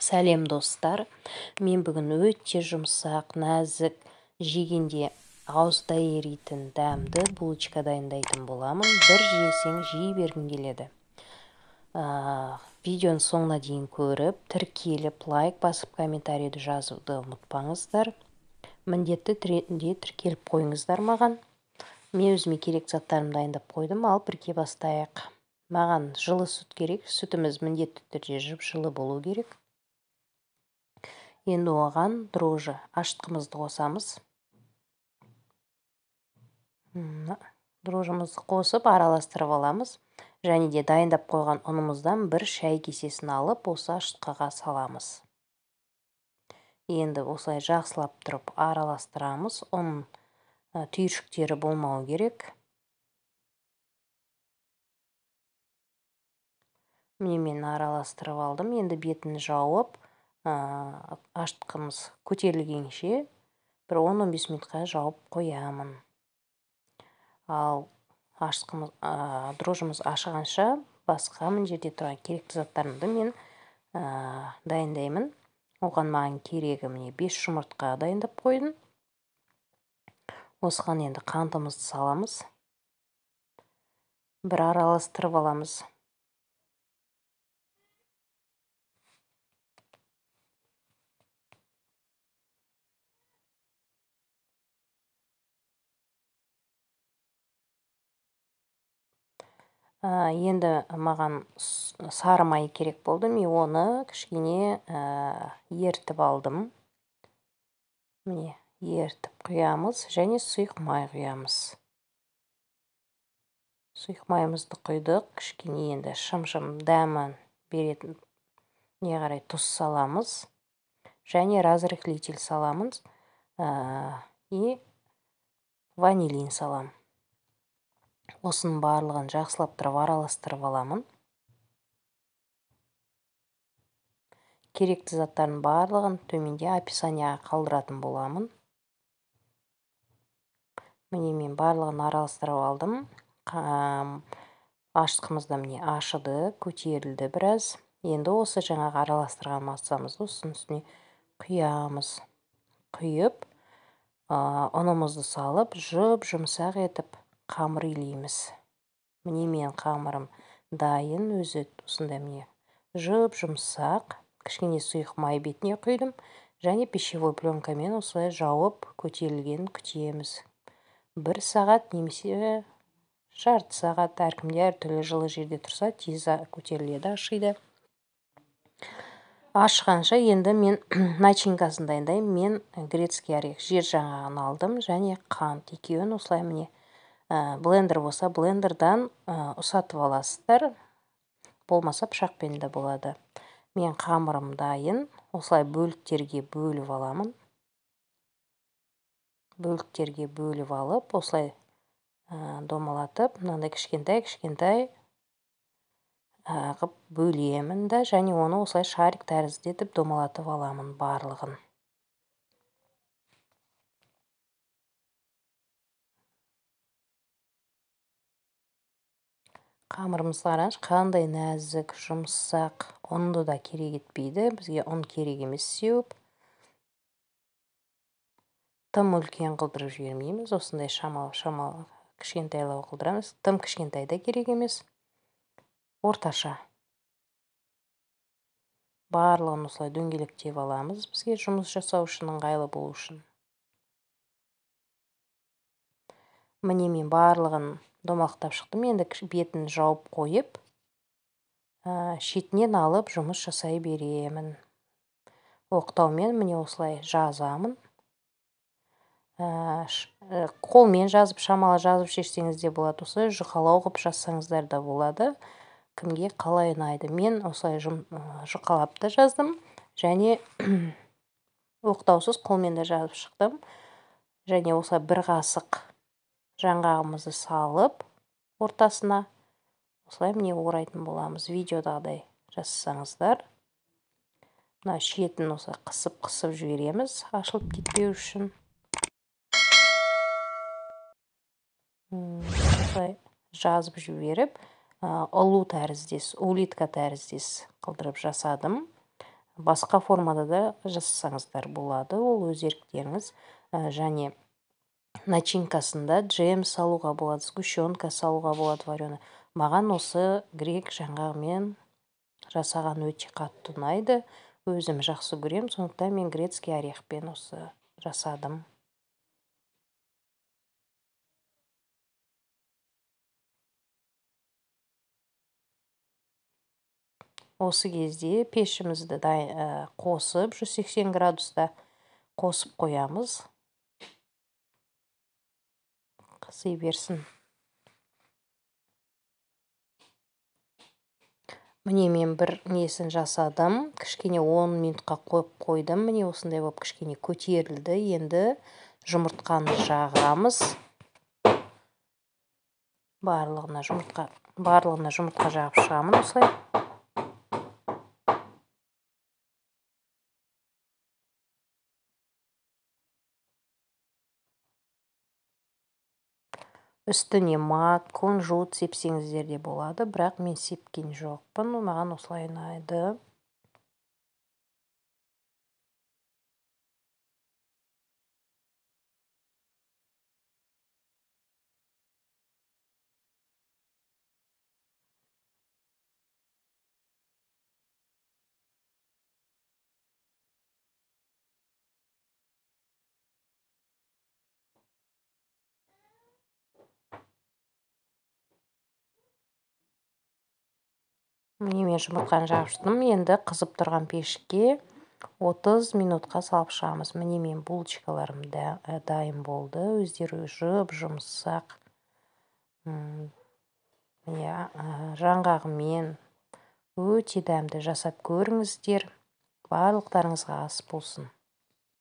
Сәлем достар, мен бүгін өте жұмсақ, нәзік, жегенде ауызда еритін дәмді булочка дайындайтын боламын. Бір жесең жей бергің келеді. Видеоның соңына дейін көріп, тіркеліп, лайк басып, комментарийді жазуды ұмытпаңыздар. Міндетті түрде тіркеліп қойыңыздар маған. Мен өзіме керек заттарымды дайындап қойдым, ал бірге бастайық. Маған жылы сүт керек, сүтіміз міндетті түрде жып-жылы болу керек. Енді оған дрожжи ашытқымызды қосамыз. Дрожжымызды қосып араластырып аламыз. Және де дайындап қойған ұнымыздан бір шай кесесін алып, осы ашытқыға саламыз. Енді осылай жақсылап тұрып араластырамыз. Ұн түйіршіктері болмау керек. Мен араластырып алдым. Енді бетін жауып, ашытқымыз көтерілгенше бір 10-15 минутқа жауып қоямын. Ал дрожжымыз ашығанша басқа мына жерде тұрған керекті заттарымды мен дайындаймын. Оған маған керегі міне 5 жұмыртқа дайындап қойдым. Осыған енді қантымызды саламыз. Бір араластырып аламыз. Енді маған сары май керек болды. Мен оны кішкене ертіп алдым. Міне, ертіп құямыз және сұйық май құямыз. Сұйық майымызды құйдық. Кішкене енді шым-шым дәмін беретін не қарай тұз саламыз. Және разрыхлитель саламыз. И ванилин салам. Осының барлығын жақсылап тұрып араластырып аламын. Керекті заттардың барлығын төменде описанияға қалдыратын боламын. Міне мен барлығын араластырып алдым. Ашытқымызда міне ашыды, көтерілді біраз. Енді осы жаңағы араластырған массамызды осының үстіне құямыз. Құйып, ұнымызды салып, жұмсақ етіп қамыр илейміз. Міне мен қамырым дайын, өзі осында міне жұмсақ. Кішкене сұйық май бетіне құйдым. Және пищевой пленкамен осылай жауып көтерілгенін күтеміз. 1 сағат немесе жарты сағат, әркімде әртүрлі жылы жерде тұрса, тез көтеріледі, ашиды. Ашығанша енді мен начинкасын дайындаймын. Мен грецкий орех, жер жаңғағын алдым және қант. Екеуін осылай міне блендер болса, блендердан ұсатып аласыздар. Болмаса пышақпен де болады. Мен қамырым дайын. Осылай бөліктерге бөліп аламын. Бөліктерге бөліп алып, осылай домалатып, мынандай кішкентай ғып бөлемін да, және оны осылай шарик тәрізді етіп домалатып аламын барлығын. Қамырымыз қараңыз, қандай нәзік, жұмсақ, ұнды да керек етпейді. Бізге ұн керек емес сеуіп. Тым үлкен қылдырып жібермейміз. Осындай шамалы кішкентайлау қылдырамыз. Тым кішкентай да керек емес. Орташа. Барлығын осылай дөңгелектеп аламыз. Бізге жұмыс жасау үшін, ыңғайлы болу үшін. Міне мен барлығын домалақтап шықтым. Енді бетін жауып қойып, шетінен алып жұмыс жасай беремін. Оқтаумен міне осылай жазамын. Қолмен жазып, шамалы жазып шешсеңіз де болады. Осылай жұқалау ғып жазсаңыздар да болады. Кімге қалай ұнайды. Мен осылай жұқалап та жаздым. Және оқтаусыз қолмен де жазып шықтым. Және осылай бір қасық жаңғағымызды салып ортасына осылай міне орайтын боламыз. Видеодағыдай жасасаңыздар. Мына шетін осылай қысып жібереміз, ашылып кетпеу үшін. Осылай жазып жіберіп, улитка тәріздес қылдырып жасадым. Басқа формада да жасасаңыздар болады, ол өз еріктеріңіз. Және начинкасында джем салуға болады, сгущенка салуға болады вареный. Маған осы грек жаңғағымен жасаған өте қатты ұнайды. Өзім жақсы көрем, сондықтан мен грецкий орехпен осы жасадым. Осы кезде пешімізді қосып, 180 градуста қосып қоямыз. Қыси берсін. Міне мен бір несін жасадым. Кішкене 10 минутқа қойып қойдым. Міне осындай болып кішкене көтерілді. Енді жұмыртқаны жағамыз. Барлығына жұмыртқа жағып шығамын осылай. Үстіне мак, кунжут сепсеңіздер де болады, бірақ мен сепкен жоқпын, маған осылай ұнайды. Міне мен жұмыртқаны жағып шықтым. Енді қызып тұрған пешке 30 минутқа салып шығамыз. Міне мен булочкаларым дайын болды. Өздері жұмсақ. Жаңғағымен өте дәмді жасап көріңіздер. Барлықтарыңызға ас болсын.